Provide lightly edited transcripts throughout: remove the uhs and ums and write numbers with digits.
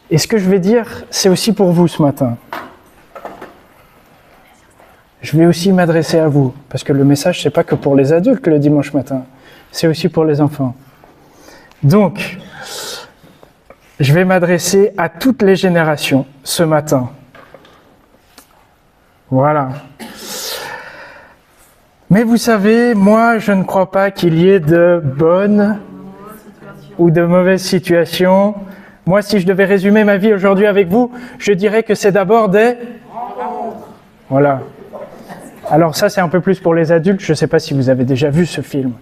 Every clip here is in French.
Et ce que je vais dire, c'est aussi pour vous ce matin. Je vais aussi m'adresser à vous, parce que le message, c'est pas que pour les adultes le dimanche matin, c'est aussi pour les enfants. Donc, je vais m'adresser à toutes les générations ce matin. Voilà. Mais vous savez, moi, je ne crois pas qu'il y ait de bonnes ou de mauvaises situations. Moi, si je devais résumer ma vie aujourd'hui avec vous, je dirais que c'est d'abord des rencontres. Voilà. Alors ça, c'est un peu plus pour les adultes. Je ne sais pas si vous avez déjà vu ce film.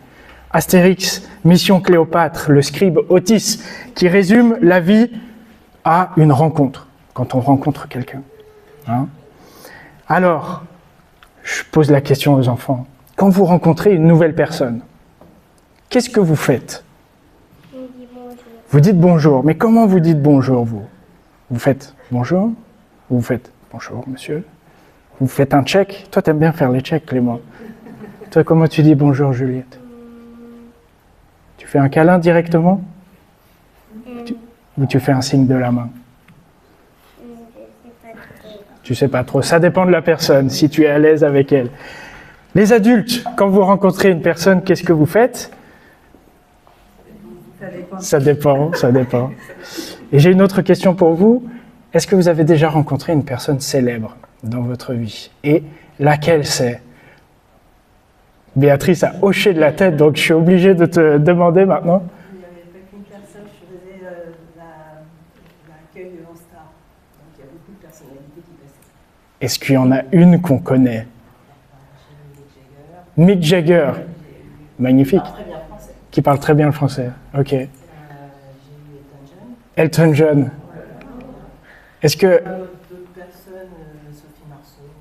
Astérix, Mission Cléopâtre, le scribe Otis, qui résume la vie à une rencontre, quand on rencontre quelqu'un. Hein ? Alors, je pose la question aux enfants. Quand vous rencontrez une nouvelle personne, qu'est-ce que vous faites ? Vous dites bonjour. Mais comment vous dites bonjour, vous ? Vous faites bonjour ? Ou vous faites bonjour, monsieur ? Vous faites un check ? Toi, t'aimes bien faire les checks, Clément. Toi, comment tu dis bonjour, Juliette ? Tu fais un câlin directement ? Ou tu fais un signe de la main ? Tu sais pas trop. Ça dépend de la personne, si tu es à l'aise avec elle. Les adultes, quand vous rencontrez une personne, qu'est-ce que vous faites ? Ça dépend. Et j'ai une autre question pour vous. Est-ce que vous avez déjà rencontré une personne célèbre dans votre vie ? Et laquelle c'est ? Béatrice a hoché de la tête, donc je suis obligé de te demander maintenant. Il n'y avait pas qu'une personne, je faisais l'accueil de l'Anstar. Donc il y a beaucoup de personnalités qui passaient. Est-ce qu'il y en a une qu'on connaît ? Mick Jagger. Magnifique. Qui parle très bien le français. Ok. J'ai eu Elton John. Est-ce que... d'autres personnes,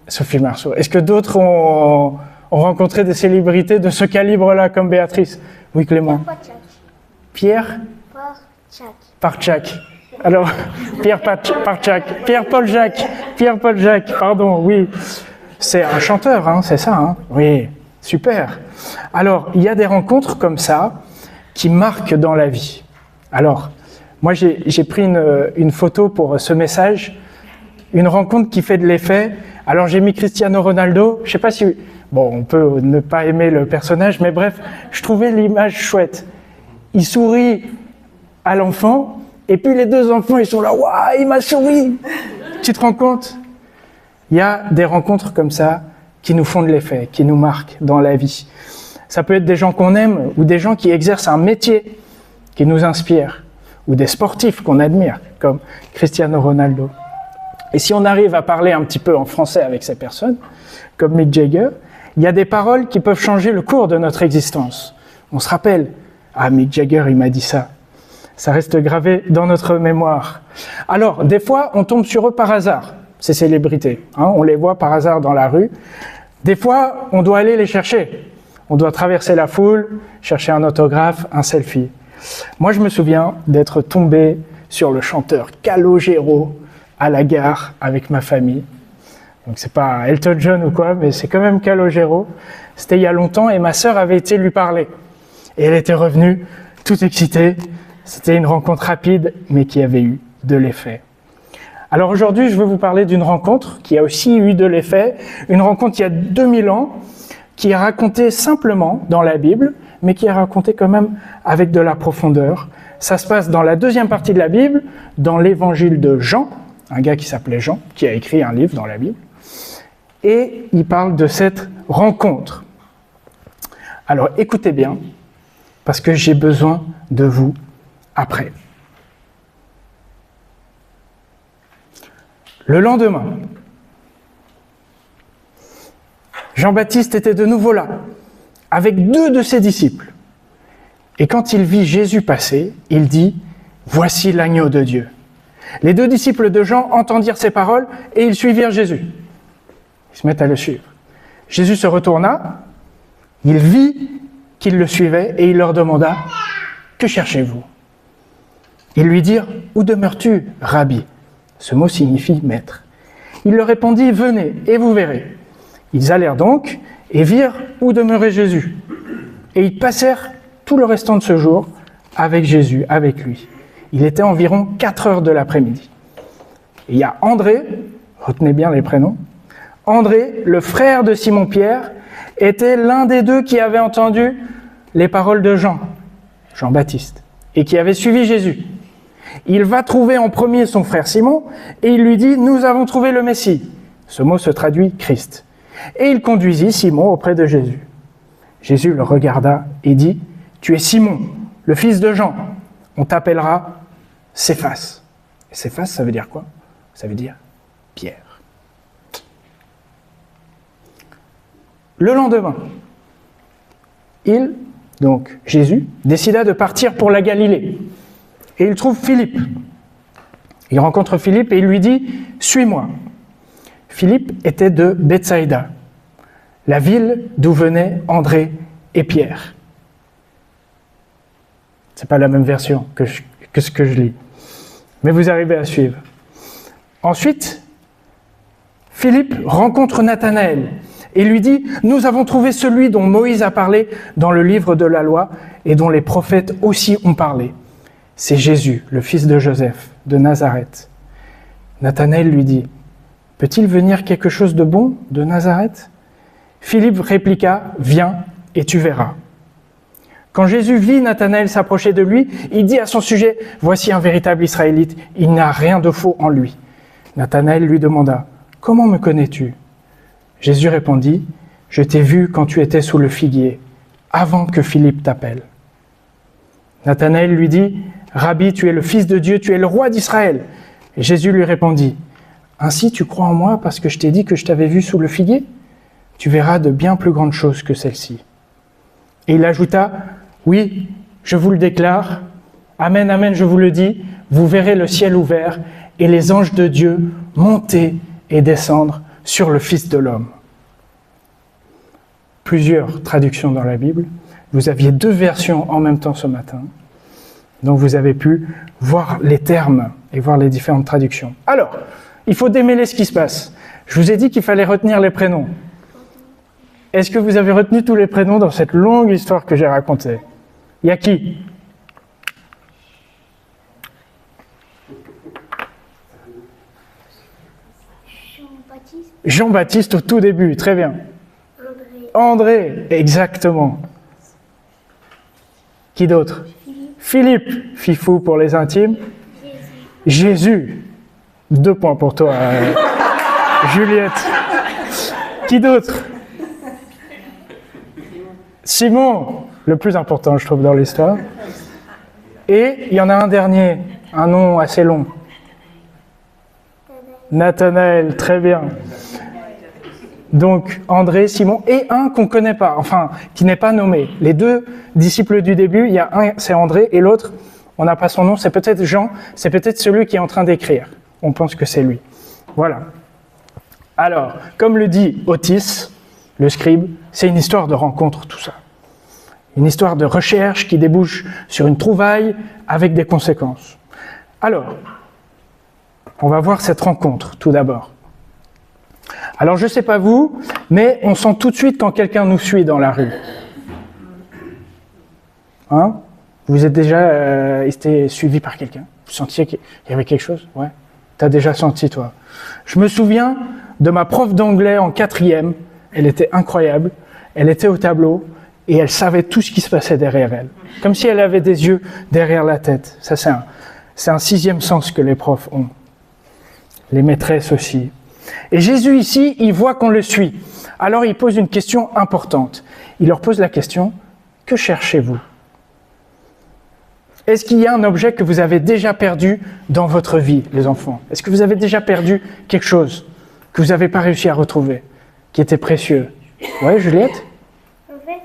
Sophie Marceau. Est-ce que d'autres ont rencontré des célébrités de ce calibre-là, comme Béatrice ? Oui, Clément. Pierre Parchak. Alors, Pierre-Paul Jacques, pardon, oui. C'est un chanteur, hein, c'est ça, hein ? Oui, super. Alors, il y a des rencontres comme ça qui marquent dans la vie. Alors, moi, j'ai pris une photo pour ce message, une rencontre qui fait de l'effet. Alors, j'ai mis Cristiano Ronaldo, je sais pas si... Bon, on peut ne pas aimer le personnage, mais bref, je trouvais l'image chouette. Il sourit à l'enfant, et puis les deux enfants, ils sont là, « Waouh, il m'a souri !» Tu te rends compte ? Il y a des rencontres comme ça qui nous font de l'effet, qui nous marquent dans la vie. Ça peut être des gens qu'on aime, ou des gens qui exercent un métier qui nous inspire, ou des sportifs qu'on admire, comme Cristiano Ronaldo. Et si on arrive à parler un petit peu en français avec ces personnes, comme Mick Jagger, il y a des paroles qui peuvent changer le cours de notre existence. On se rappelle, « Ah, Mick Jagger, il m'a dit ça ». Ça reste gravé dans notre mémoire. Alors, des fois, on tombe sur eux par hasard, ces célébrités. Hein, on les voit par hasard dans la rue. Des fois, on doit aller les chercher. On doit traverser la foule, chercher un autographe, un selfie. Moi, je me souviens d'être tombé sur le chanteur Calogero à la gare avec ma famille. Donc c'est pas Elton John ou quoi, mais c'est quand même Calogero. C'était il y a longtemps et ma sœur avait été lui parler. Et elle était revenue, toute excitée. C'était une rencontre rapide, mais qui avait eu de l'effet. Alors aujourd'hui, je veux vous parler d'une rencontre qui a aussi eu de l'effet. Une rencontre il y a 2000 ans, qui est racontée simplement dans la Bible, mais qui est racontée quand même avec de la profondeur. Ça se passe dans la deuxième partie de la Bible, dans l'évangile de Jean, un gars qui s'appelait Jean, qui a écrit un livre dans la Bible. Et il parle de cette rencontre. Alors écoutez bien, parce que j'ai besoin de vous après. Le lendemain, Jean-Baptiste était de nouveau là, avec 2 de ses disciples. Et quand il vit Jésus passer, il dit « Voici l'agneau de Dieu ». Les 2 disciples de Jean entendirent ces paroles et ils suivirent Jésus. Ils se mettent à le suivre. Jésus se retourna, il vit qu'ils le suivaient et il leur demanda « Que cherchez-vous » Ils lui dirent « Où demeures-tu, Rabbi ?» Ce mot signifie « maître ». Il leur répondit « Venez et vous verrez ». Ils allèrent donc et virent où demeurait Jésus. Et ils passèrent tout le restant de ce jour avec Jésus, avec lui. Il était environ 4 heures de l'après-midi. Il y a André, retenez bien les prénoms. André, le frère de Simon-Pierre, était l'un des deux qui avait entendu les paroles de Jean, Jean-Baptiste, et qui avait suivi Jésus. Il va trouver en premier son frère Simon et il lui dit « Nous avons trouvé le Messie ». Ce mot se traduit « Christ ». Et il conduisit Simon auprès de Jésus. Jésus le regarda et dit « Tu es Simon, le fils de Jean. On t'appellera Céphas ». Et Céphas, ça veut dire quoi? Ça veut dire Pierre. Le lendemain, donc Jésus, décida de partir pour la Galilée. Et il trouve Philippe. Il rencontre Philippe et il lui dit « Suis-moi ». Philippe était de Bethsaïda, la ville d'où venaient André et Pierre. Ce n'est pas la même version que ce que je lis, mais vous arrivez à suivre. Ensuite, Philippe rencontre Nathanaël et lui dit « Nous avons trouvé celui dont Moïse a parlé dans le livre de la loi et dont les prophètes aussi ont parlé. C'est Jésus, le fils de Joseph, de Nazareth. » Nathanaël lui dit « Peut-il venir quelque chose de bon de Nazareth ?» Philippe répliqua « Viens et tu verras. » Quand Jésus vit Nathanaël s'approcher de lui, il dit à son sujet « Voici un véritable Israélite, il n'a rien de faux en lui. » Nathanaël lui demanda « Comment me connais-tu » Jésus répondit « Je t'ai vu quand tu étais sous le figuier, avant que Philippe t'appelle. » Nathanaël lui dit « Rabbi, tu es le Fils de Dieu, tu es le roi d'Israël. » Et Jésus lui répondit « Ainsi tu crois en moi parce que je t'ai dit que je t'avais vu sous le figuier ? Tu verras de bien plus grandes choses que celles-ci. » Et il ajouta « Oui, je vous le déclare, amen, amen, je vous le dis, vous verrez le ciel ouvert et les anges de Dieu monter et descendre sur le Fils de l'homme. » Plusieurs traductions dans la Bible. Vous aviez 2 versions en même temps ce matin. Donc vous avez pu voir les termes et voir les différentes traductions. Alors, il faut démêler ce qui se passe. Je vous ai dit qu'il fallait retenir les prénoms. Est-ce que vous avez retenu tous les prénoms dans cette longue histoire que j'ai racontée? Il y a qui? Jean-Baptiste. Jean-Baptiste au tout début, très bien. André, exactement. Qui d'autre? Philippe, Fifou pour les intimes. Jésus. 2 points pour toi, Juliette. Qui d'autre? Simon, le plus important, je trouve, dans l'histoire. Et il y en a un dernier, un nom assez long. Nathanaël, très bien. Donc, André, Simon, et un qu'on ne connaît pas, enfin, qui n'est pas nommé. Les 2 disciples du début, il y a un, c'est André, et l'autre, on n'a pas son nom, c'est peut-être Jean, c'est peut-être celui qui est en train d'écrire. On pense que c'est lui. Voilà. Alors, comme le dit Otis, le scribe, c'est une histoire de rencontre, tout ça. Une histoire de recherche qui débouche sur une trouvaille avec des conséquences. Alors, on va voir cette rencontre, tout d'abord. Alors, je ne sais pas vous, mais on sent tout de suite quand quelqu'un nous suit dans la rue. Hein? Vous êtes déjà été suivi par quelqu'un? Vous sentiez qu'il y avait quelque chose? Ouais. T'as déjà senti, toi? Je me souviens de ma prof d'anglais en 4e. Elle était incroyable. Elle était au tableau et elle savait tout ce qui se passait derrière elle. Comme si elle avait des yeux derrière la tête. Ça, c'est un 6e sens que les profs ont. Les maîtresses aussi. Et Jésus ici, il voit qu'on le suit. Alors il pose une question importante. Il leur pose la question, que cherchez-vous? Est-ce qu'il y a un objet que vous avez déjà perdu dans votre vie, les enfants? Est-ce que vous avez déjà perdu quelque chose que vous n'avez pas réussi à retrouver, qui était précieux? Oui, Juliette? En fait,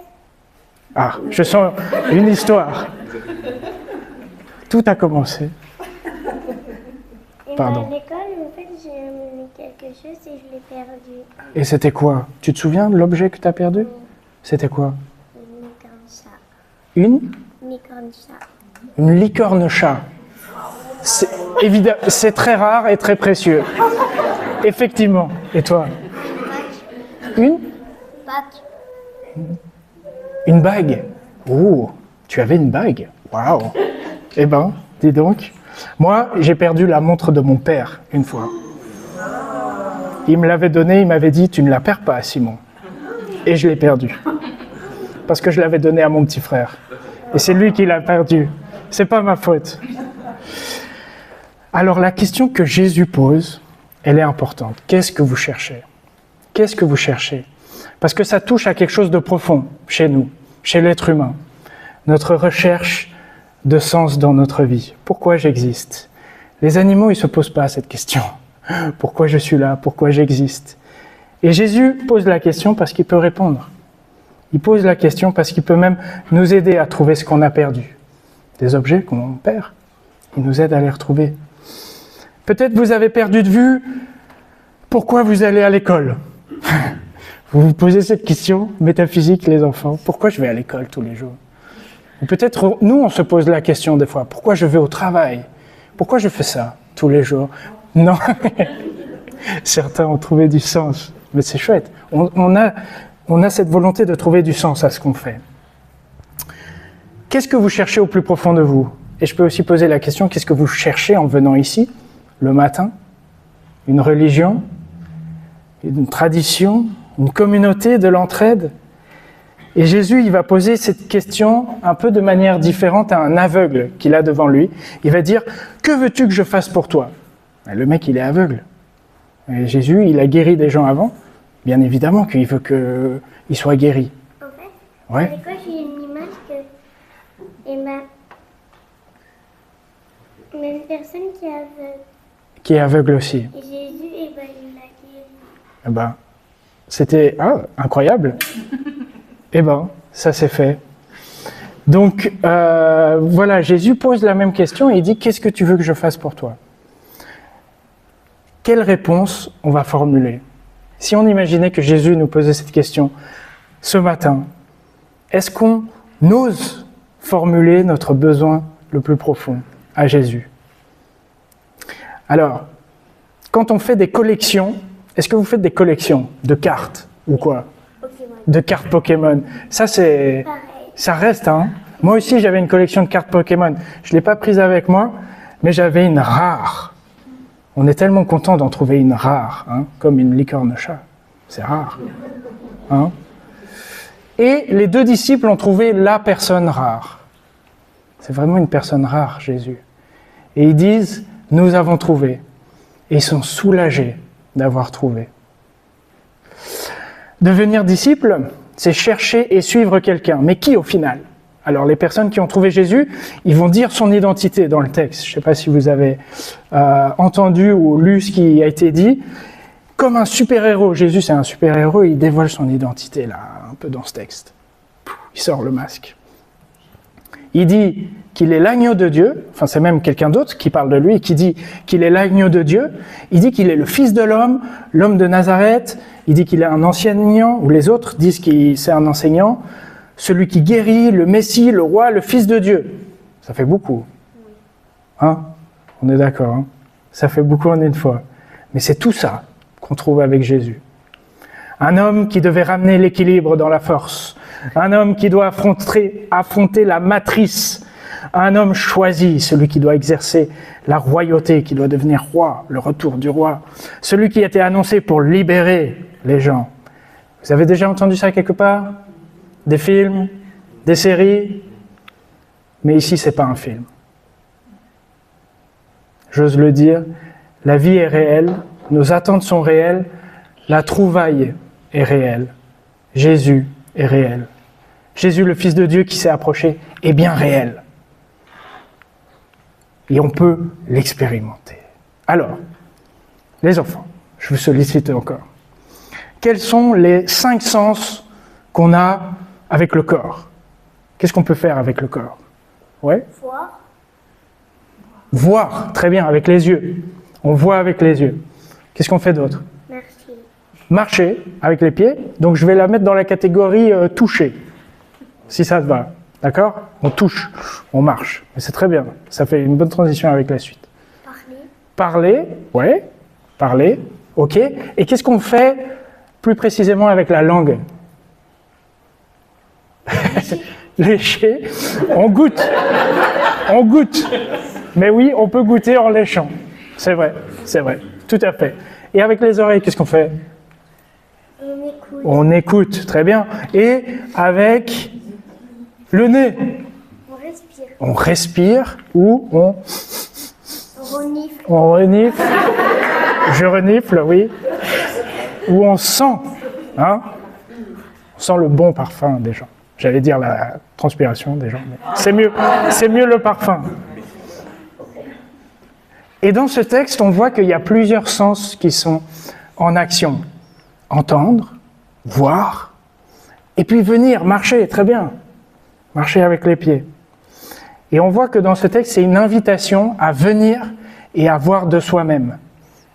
Ah, je sens une histoire. Tout a commencé. Pardon. à l'école, en fait, j'ai amené quelque chose et je l'ai perdu. Et c'était quoi? Tu te souviens de l'objet que tu as perdu? C'était quoi? Une licorne chat. Une licorne chat. C'est très rare et très précieux. Effectivement. Et toi? Une bague. Oh, tu avais une bague. Waouh. Eh ben, dis donc. Moi, j'ai perdu la montre de mon père une fois. Il me l'avait donnée, il m'avait dit « Tu ne la perds pas, Simon ». Et je l'ai perdue. Parce que je l'avais donnée à mon petit frère. Et c'est lui qui l'a perdue. C'est pas ma faute. Alors la question que Jésus pose, elle est importante. Qu'est-ce que vous cherchez ? Qu'est-ce que vous cherchez ? Parce que ça touche à quelque chose de profond chez nous, chez l'être humain. Notre recherche de sens dans notre vie. Pourquoi j'existe ? Les animaux, ils ne se posent pas cette question. Pourquoi je suis là ? Pourquoi j'existe ? Et Jésus pose la question parce qu'il peut répondre. Il pose la question parce qu'il peut même nous aider à trouver ce qu'on a perdu. Des objets qu'on perd, il nous aide à les retrouver. Peut-être vous avez perdu de vue pourquoi vous allez à l'école. Vous vous posez cette question métaphysique, les enfants. Pourquoi je vais à l'école tous les jours ? Ou peut-être nous, on se pose la question des fois. Pourquoi je vais au travail ? Pourquoi je fais ça tous les jours ? Non. Certains ont trouvé du sens. Mais c'est chouette. On a cette volonté de trouver du sens à ce qu'on fait. Qu'est-ce que vous cherchez au plus profond de vous ? Et je peux aussi poser la question, qu'est-ce que vous cherchez en venant ici, le matin ? Une religion ? Une tradition ? Une communauté de l'entraide ? Et Jésus, il va poser cette question un peu de manière différente à un aveugle qu'il a devant lui. Il va dire, que veux-tu que je fasse pour toi ? Et le mec, il est aveugle. Et Jésus, il a guéri des gens avant. Bien évidemment qu'il veut qu'il soit guéri. En fait, Ouais. avec quoi j'ai une image que une personne qui est aveugle. Qui est aveugle aussi. Et Jésus, il l'a guéri. Eh ben, c'était incroyable. Eh ben, ça s'est fait. Donc, voilà, Jésus pose la même question et il dit, qu'est-ce que tu veux que je fasse pour toi ? Quelle réponse on va formuler ? Si on imaginait que Jésus nous posait cette question ce matin, est-ce qu'on ose formuler notre besoin le plus profond à Jésus ? Alors, quand on fait des collections, est-ce que vous faites des collections de cartes ou quoi ? Pokémon. De cartes Pokémon. Ça, Pareil. ça reste, hein. Moi aussi, j'avais une collection de cartes Pokémon. Je ne l'ai pas prise avec moi, mais j'avais une rare. On est tellement content d'en trouver une rare, hein, comme une licorne chat. C'est rare. Hein. Et les deux disciples ont trouvé la personne rare. C'est vraiment une personne rare, Jésus. Et ils disent, nous avons trouvé. Et ils sont soulagés d'avoir trouvé. Devenir disciple, c'est chercher et suivre quelqu'un. Mais qui au final ? Alors les personnes qui ont trouvé Jésus, ils vont dire son identité dans le texte. Je ne sais pas si vous avez entendu ou lu ce qui a été dit. Comme un super-héros, Jésus c'est un super-héros, il dévoile son identité là, un peu dans ce texte. Il sort le masque. Il dit qu'il est l'agneau de Dieu, enfin c'est même quelqu'un d'autre qui parle de lui, qui dit qu'il est l'agneau de Dieu. Il dit qu'il est le fils de l'homme, l'homme de Nazareth. Il dit qu'il est un enseignant, ou les autres disent qu'il c'est un enseignant. Celui qui guérit, le Messie, le roi, le Fils de Dieu. Ça fait beaucoup. Hein ? On est d'accord, hein ? Ça fait beaucoup en une fois. Mais c'est tout ça qu'on trouve avec Jésus. Un homme qui devait ramener l'équilibre dans la force. Un homme qui doit affronter la matrice. Un homme choisi, celui qui doit exercer la royauté, qui doit devenir roi, le retour du roi. Celui qui a été annoncé pour libérer les gens. Vous avez déjà entendu ça quelque part ? Des films, des séries, mais ici c'est pas un film. J'ose le dire, la vie est réelle, nos attentes sont réelles, la trouvaille est réelle, Jésus est réel. Jésus, le Fils de Dieu qui s'est approché, est bien réel. Et on peut l'expérimenter. Alors, les enfants, je vous sollicite encore. Quels sont les 5 sens qu'on a avec le corps? Qu'est-ce qu'on peut faire avec le corps? Ouais? Voir. Voir, très bien, avec les yeux. On voit avec les yeux. Qu'est-ce qu'on fait d'autre? Marcher. Marcher avec les pieds. Donc je vais la mettre dans la catégorie toucher, si ça te va. D'accord? On touche, on marche. Mais c'est très bien. Ça fait une bonne transition avec la suite. Parler. Parler, ouais. Parler, ok. Et qu'est-ce qu'on fait plus précisément avec la langue? Lécher. On goûte. On goûte. Mais oui, on peut goûter en léchant. C'est vrai, tout à fait. Et avec les oreilles, qu'est-ce qu'on fait? On écoute. On écoute, très bien. Et avec le nez, On respire. on respire ou On renifle. on renifle. Je renifle, oui. Ou on sent, hein? On sent le bon parfum des gens. J'allais dire la transpiration des gens, mais c'est mieux le parfum. Et dans ce texte, on voit qu'il y a plusieurs sens qui sont en action. Entendre, voir, et puis venir, marcher, très bien. Marcher avec les pieds. Et on voit que dans ce texte, c'est une invitation à venir et à voir de soi-même,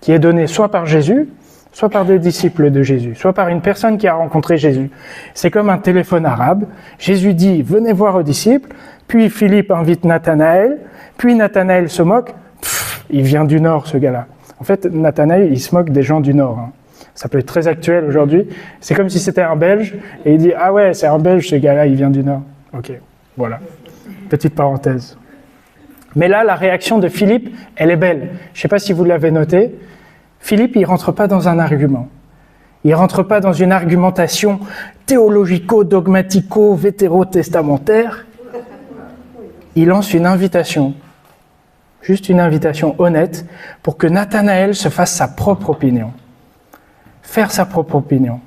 qui est donnée soit par Jésus, soit par des disciples de Jésus, soit par une personne qui a rencontré Jésus. C'est comme un téléphone arabe. Jésus dit « Venez voir aux disciples », puis Philippe invite Nathanaël, puis Nathanaël se moque. Il vient du Nord, ce gars-là. En fait, Nathanaël, il se moque des gens du Nord. Hein. Ça peut être très actuel aujourd'hui. C'est comme si c'était un Belge, et il dit « Ah ouais, c'est un Belge, ce gars-là, il vient du Nord. » Ok, voilà. Petite parenthèse. Mais là, la réaction de Philippe, elle est belle. Je ne sais pas si vous l'avez noté. Philippe, il ne rentre pas dans un argument. Il ne rentre pas dans une argumentation théologico-dogmatico-vétérotestamentaire. Il lance une invitation. Juste une invitation honnête pour que Nathanaël se fasse sa propre opinion. Faire sa propre opinion.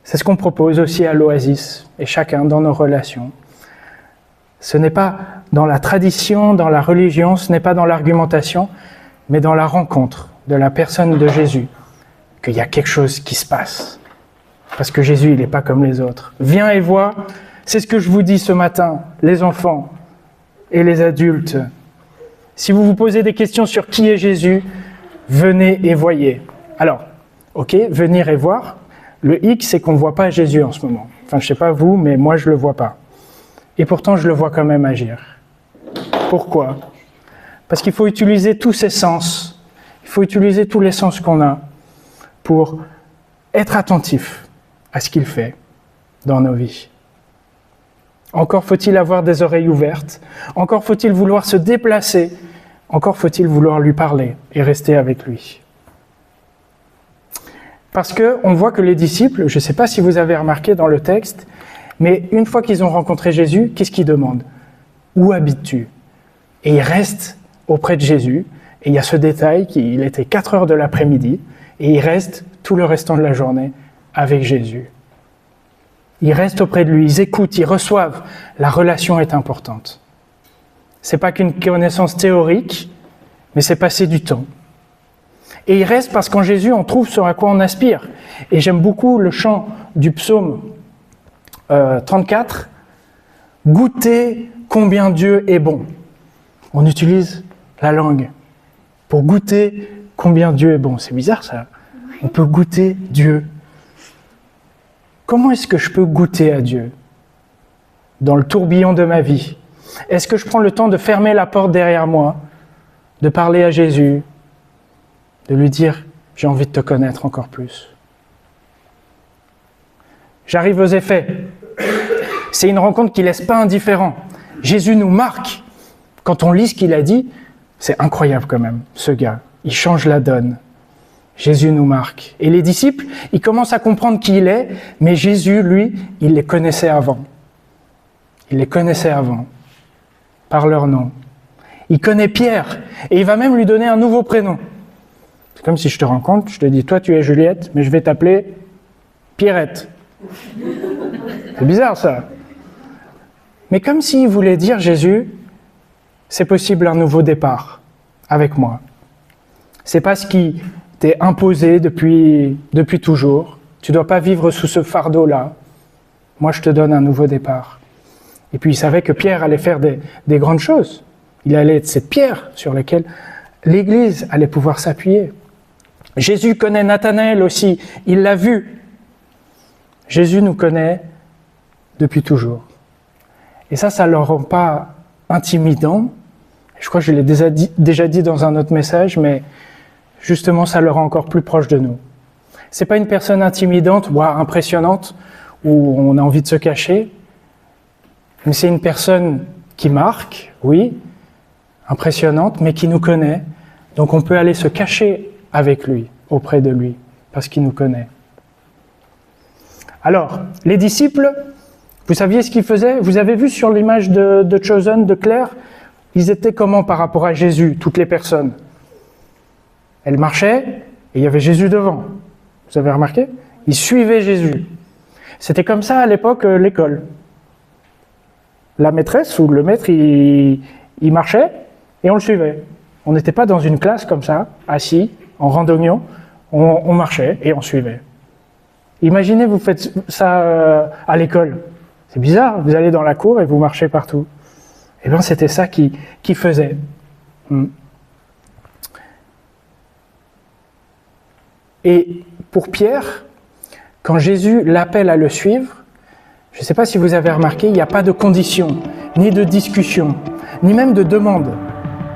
C'est ce qu'on propose aussi à l'Oasis et chacun dans nos relations. Ce n'est pas dans la tradition, dans la religion, ce n'est pas dans l'argumentation, mais dans la rencontre de la personne de Jésus qu'il y a quelque chose qui se passe. Parce que Jésus, il n'est pas comme les autres. Viens et vois, c'est ce que je vous dis ce matin, les enfants et les adultes. Si vous vous posez des questions sur qui est Jésus, venez et voyez. Alors, ok, venir et voir. Le hic, c'est qu'on ne voit pas Jésus en ce moment. Enfin, je ne sais pas vous, mais moi, je ne le vois pas. Et pourtant, je le vois quand même agir. Pourquoi? Parce qu'il faut utiliser tous ses sens. Il faut utiliser tous les sens qu'on a pour être attentif à ce qu'il fait dans nos vies. Encore faut-il avoir des oreilles ouvertes. Encore faut-il vouloir se déplacer. Encore faut-il vouloir lui parler et rester avec lui. Parce qu'on voit que les disciples, je ne sais pas si vous avez remarqué dans le texte, mais une fois qu'ils ont rencontré Jésus, qu'est-ce qu'ils demandent? Où habites-tu? Et ils restent auprès de Jésus. Et il y a ce détail qu'il était 4 heures de l'après-midi et ils restent tout le restant de la journée avec Jésus. Ils restent auprès de lui, ils écoutent, ils reçoivent. La relation est importante. C'est pas qu'une connaissance théorique, mais c'est passer du temps. Et ils restent parce qu'en Jésus, on trouve ce à quoi on aspire. Et j'aime beaucoup le chant du psaume 34. « Goûtez combien Dieu est bon ». On utilise la langue pour goûter combien Dieu est bon. C'est bizarre ça. On peut goûter Dieu. Comment est-ce que je peux goûter à Dieu dans le tourbillon de ma vie? Est-ce que je prends le temps de fermer la porte derrière moi, de parler à Jésus, de lui dire « j'ai envie de te connaître encore plus ». J'arrive aux effets. C'est une rencontre qui ne laisse pas indifférent. Jésus nous marque. Quand on lit ce qu'il a dit, c'est incroyable quand même, ce gars. Il change la donne. Jésus nous marque. Et les disciples, ils commencent à comprendre qui il est, mais Jésus, lui, il les connaissait avant. Il les connaissait avant, par leur nom. Il connaît Pierre, et il va même lui donner un nouveau prénom. C'est comme si je te rencontre, je te dis, toi tu es Juliette, mais je vais t'appeler Pierrette. C'est bizarre ça. Mais comme s'il voulait dire, Jésus, c'est possible un nouveau départ avec moi. C'est pas ce qui t'est imposé depuis toujours. Tu dois pas vivre sous ce fardeau-là. Moi, je te donne un nouveau départ. Et puis, il savait que Pierre allait faire des grandes choses. Il allait être cette pierre sur laquelle l'Église allait pouvoir s'appuyer. Jésus connaît Nathanaël aussi. Il l'a vu. Jésus nous connaît depuis toujours. Et ça ne leur rend pas intimidant. Je crois que je l'ai déjà dit dans un autre message, mais justement, ça le rend encore plus proche de nous. C'est pas une personne intimidante, voire impressionnante, où on a envie de se cacher, mais c'est une personne qui marque, oui, impressionnante, mais qui nous connaît. Donc on peut aller se cacher avec lui, auprès de lui, parce qu'il nous connaît. Alors, les disciples, vous saviez ce qu'ils faisaient? Vous avez vu sur l'image de Chosen, de Claire, ils étaient comment par rapport à Jésus, toutes les personnes? Elles marchaient et il y avait Jésus devant. Vous avez remarqué? Ils suivaient Jésus. C'était comme ça à l'époque, l'école. La maîtresse ou le maître, il marchait et on le suivait. On n'était pas dans une classe comme ça, assis, en randonnion. On marchait et on suivait. Imaginez, vous faites ça à l'école. C'est bizarre, vous allez dans la cour et vous marchez partout. Eh bien, c'était ça qu'ils faisaient. Et pour Pierre, quand Jésus l'appelle à le suivre, je ne sais pas si vous avez remarqué, il n'y a pas de condition, ni de discussion, ni même de demande.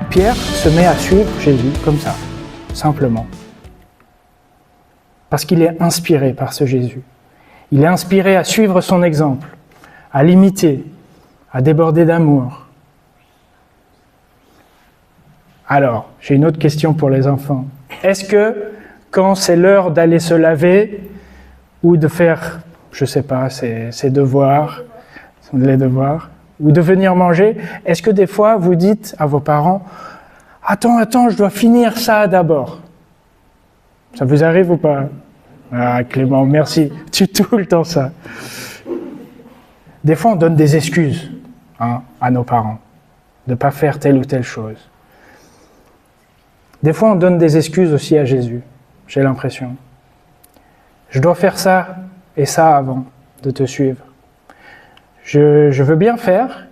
Pierre se met à suivre Jésus comme ça, simplement. Parce qu'il est inspiré par ce Jésus. Il est inspiré à suivre son exemple, à l'imiter, à déborder d'amour. Alors, j'ai une autre question pour les enfants. Est-ce que, quand c'est l'heure d'aller se laver, ou de faire, je ne sais pas, ses devoirs, les devoirs, ou de venir manger, est-ce que des fois vous dites à vos parents « Attends, je dois finir ça d'abord ». Ça vous arrive ou pas? Ah Clément, merci, tu tout le temps ça. Des fois on donne des excuses à nos parents de ne pas faire telle ou telle chose. Des fois on donne des excuses aussi à Jésus, j'ai l'impression. Je dois faire ça et ça avant de te suivre. Je veux bien faire,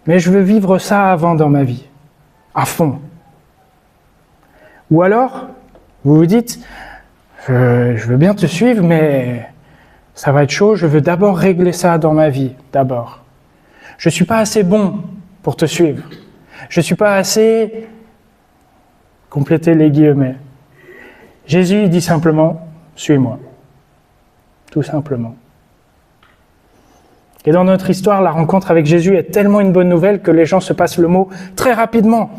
mais je veux vivre ça avant dans ma vie, à fond. Ou alors, vous vous dites, je veux bien te suivre, mais ça va être chaud, je veux d'abord régler ça dans ma vie, d'abord. Je ne suis pas assez bon pour te suivre. Je ne suis pas assez... Complétez les guillemets. Jésus dit simplement, suis-moi. Tout simplement. Et dans notre histoire, la rencontre avec Jésus est tellement une bonne nouvelle que les gens se passent le mot très rapidement.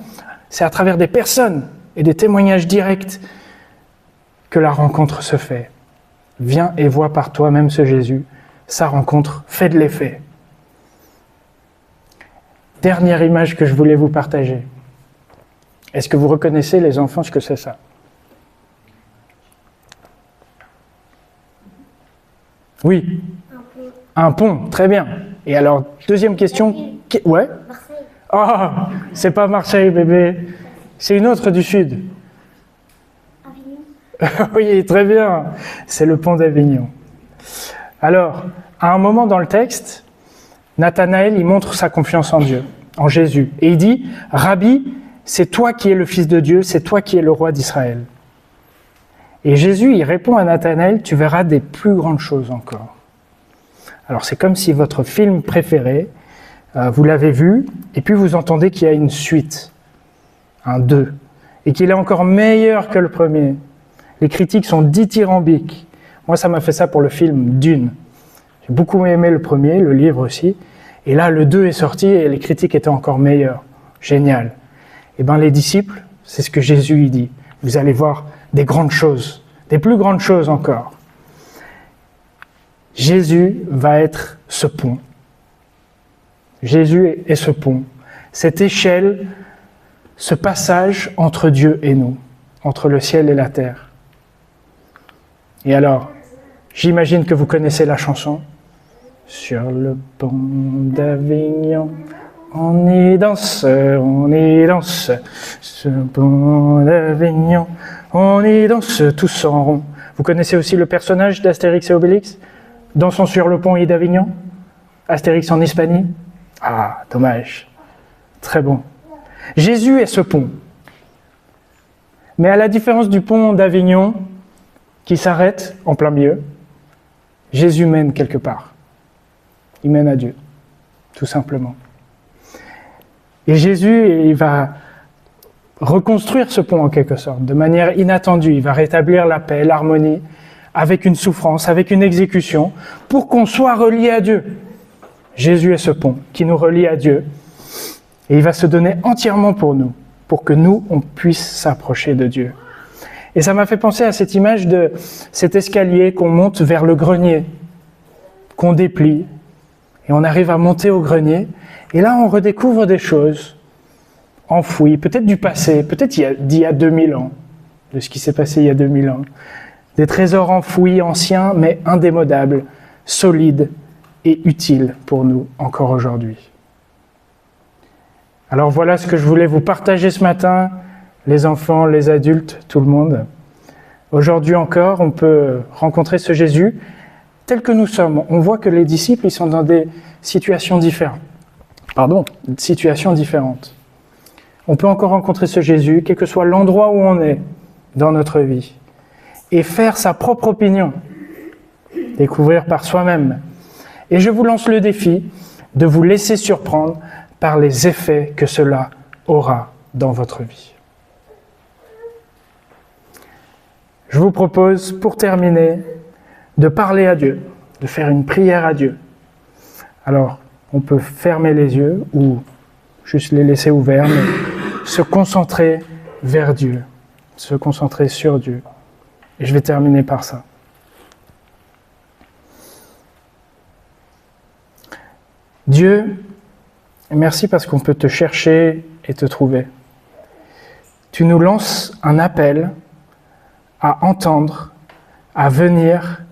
C'est à travers des personnes et des témoignages directs que la rencontre se fait. Viens et vois par toi-même ce Jésus. Sa rencontre fait de l'effet. Dernière image que je voulais vous partager. Est-ce que vous reconnaissez, les enfants, ce que c'est ça? Oui. Un pont, très bien. Et alors, deuxième question. Ouais. Marseille. Oh, c'est pas Marseille, bébé. C'est une autre du sud. Avignon. Oui, très bien. C'est le pont d'Avignon. Alors, à un moment dans le texte, Nathanaël, il montre sa confiance en Dieu, en Jésus. Et il dit, « Rabbi, c'est toi qui es le Fils de Dieu, c'est toi qui es le roi d'Israël. » Et Jésus, il répond à Nathanaël, « Tu verras des plus grandes choses encore. » Alors, c'est comme si votre film préféré, vous l'avez vu, et puis vous entendez qu'il y a une suite, un 2, et qu'il est encore meilleur que le premier. Les critiques sont dithyrambiques. Moi, ça m'a fait ça pour le film Dune. J'ai beaucoup aimé le premier, le livre aussi, et là, le 2 est sorti et les critiques étaient encore meilleures. Génial. Eh bien, les disciples, c'est ce que Jésus y dit. Vous allez voir des grandes choses, des plus grandes choses encore. Jésus va être ce pont. Jésus est ce pont, cette échelle, ce passage entre Dieu et nous, entre le ciel et la terre. Et alors, j'imagine que vous connaissez la chanson. Sur le pont d'Avignon, on y danse, sur le pont d'Avignon, on y danse tous en rond. Vous connaissez aussi le personnage d'Astérix et Obélix? Dansons sur le pont d'Avignon? Astérix en Hispanie? Ah, dommage. Très bon. Jésus est ce pont. Mais à la différence du pont d'Avignon, qui s'arrête en plein milieu, Jésus mène quelque part. Il mène à Dieu, tout simplement. Et Jésus, il va reconstruire ce pont en quelque sorte, de manière inattendue. Il va rétablir la paix, l'harmonie, avec une souffrance, avec une exécution, pour qu'on soit relié à Dieu. Jésus est ce pont qui nous relie à Dieu, et il va se donner entièrement pour nous. pour que nous, on puisse s'approcher de Dieu. Et ça m'a fait penser à cette image de cet escalier qu'on monte vers le grenier, qu'on déplie, et on arrive à monter au grenier, et là on redécouvre des choses enfouies, peut-être du passé, peut-être d'il y a 2000 ans, de ce qui s'est passé il y a 2000 ans. Des trésors enfouis, anciens, mais indémodables, solides et utiles pour nous encore aujourd'hui. Alors voilà ce que je voulais vous partager ce matin, les enfants, les adultes, tout le monde. Aujourd'hui encore, on peut rencontrer ce Jésus tel que nous sommes. On voit que les disciples, ils sont dans des situations différentes. On peut encore rencontrer ce Jésus, quel que soit l'endroit où on est dans notre vie, et faire sa propre opinion, découvrir par soi-même. Et je vous lance le défi de vous laisser surprendre par les effets que cela aura dans votre vie. Je vous propose, pour terminer, de parler à Dieu, de faire une prière à Dieu. Alors, on peut fermer les yeux ou juste les laisser ouverts, mais se concentrer vers Dieu, se concentrer sur Dieu. Et je vais terminer par ça. Dieu, merci parce qu'on peut te chercher et te trouver. Tu nous lances un appel à entendre, à venir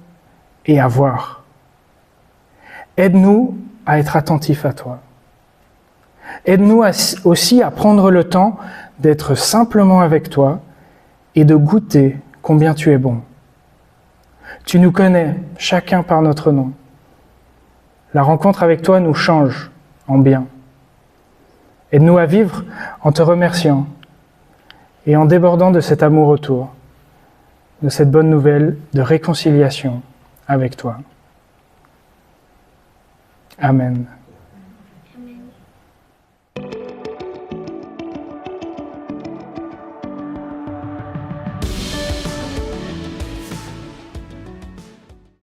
et à voir. Aide-nous à être attentifs à toi. Aide-nous aussi à prendre le temps d'être simplement avec toi et de goûter combien tu es bon. Tu nous connais, chacun par notre nom. La rencontre avec toi nous change en bien. Aide-nous à vivre en te remerciant et en débordant de cet amour autour, de cette bonne nouvelle de réconciliation avec toi. Amen.